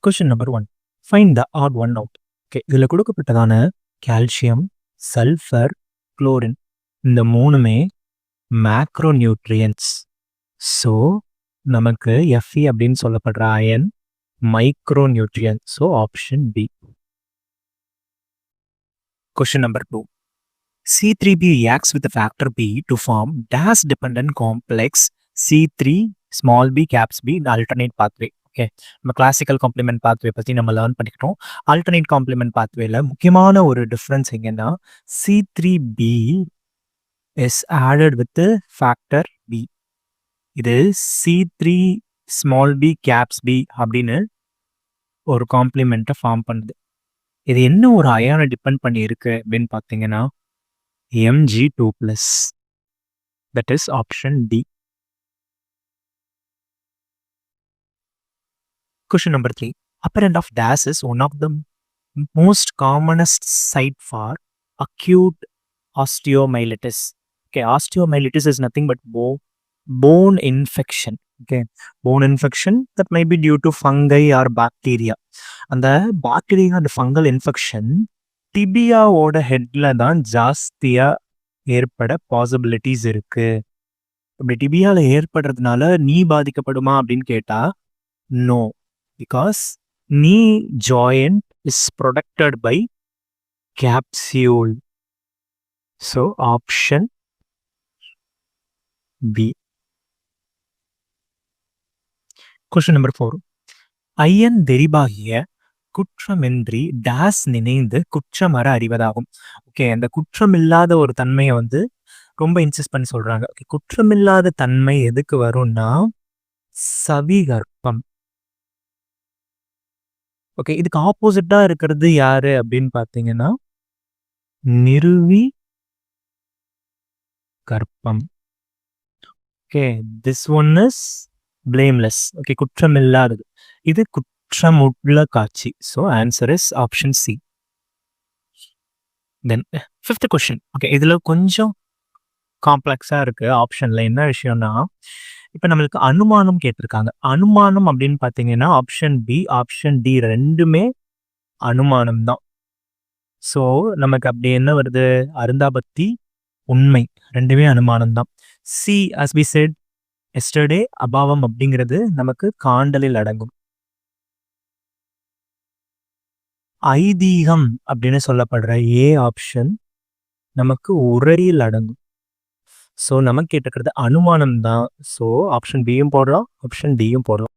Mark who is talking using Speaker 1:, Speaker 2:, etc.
Speaker 1: Question number 1. Find the odd one out. Okay, இதில் கொடுக்கப்பட்டதான calcium, sulphur, chlorine இந்த மூணுமே மேக்ரோ நியூட்ரியன்ஸ். ஸோ நமக்கு எஃப்இ அப்படின்னு சொல்லப்படுற iron micro nutrient. So option B. Question number 2. C3b reacts with the factor B to form dash dependent complex C3 small b caps B in alternate pathway. Okay, நம்ம classical complement pathway பற்றி நம்ம learn பண்ணிக்கிட்டோம். Alternate complement பாத்வேல முக்கியமான ஒரு difference எங்கன்னா C3b is added with factor B. இது C3 small b caps B அப்படின்னு ஒரு காம்ப்ளிமெண்ட்டை ஃபார்ம் பண்ணுது. இது என்ன ஒரு அயானை டிபெண்ட் பண்ணி இருக்கு அப்படின்னு பார்த்தீங்கன்னா Mg2+. That is option D. Question number 3. Apparent of dash is one of the most commonest site for acute osteomyelitis. Okay, osteomyelitis is nothing but bone infection. Okay, bone infection that may be due to fungi or bacteria. அந்த bacteria அந்த fungal infection டிபியாவோட ஹெட்ல தான் ஜாஸ்தியா ஏற்பட possibilities இருக்கு. இப்படி டிபியால ஏற்படுறதுனால நீ பாதிக்கப்படுமா அப்படின்னு கேட்டா no, because knee joint is protected by capsule. So option B. Question number 4. ஐயன் தெரிபாகிய குற்றமின்றி டேஸ் நினைந்து குற்றமற அறிவதாகும். ஓகே, அந்த குற்றமில்லாத ஒரு தன்மையை வந்து ரொம்ப இன்சிஸ்ட் பண்ணி சொல்றாங்க. ஓகே, குற்றமில்லாத தன்மை எதுக்கு வரும்னா சவிகற்பம். ஓகே, இதுக்கு ஆப்போசிட்டா இருக்கிறது யாரு அப்படின்னு பார்த்தீங்கன்னா நிறுவி கற்பம். Okay, this one is blameless. Okay, குற்றமில்லாதது. இது குற்றமுள்ள காட்சி. So answer is option C. Then 5th question. Okay, இதில் கொஞ்சம் காம்ப்ளெக்ஸாக இருக்குது. ஆப்ஷனில் என்ன விஷயம்னா, இப்போ நம்மளுக்கு அனுமானம் கேட்டிருக்காங்க. அனுமானம் அப்படின்னு பார்த்தீங்கன்னா ஆப்ஷன் பி, ஆப்ஷன் டி ரெண்டுமே அனுமானம் தான். ஸோ நமக்கு அப்படி என்ன வருது, அருந்தாபத்தி, உண்மை ரெண்டுமே அனுமானம் தான். C as we said yesterday அபாவம் அப்படிங்கிறது நமக்கு காண்டலில் அடங்கும். ஐதீகம் அப்படின்னு சொல்லப்படுற ஏ ஆப்ஷன் நமக்கு உரையில் அடங்கும். ஸோ நமக்கு கேட்டிருக்கிறது அனுமானம் தான். ஸோ ஆப்ஷன் பியும் போடலாம், ஆப்ஷன் டியும் போடலாம்.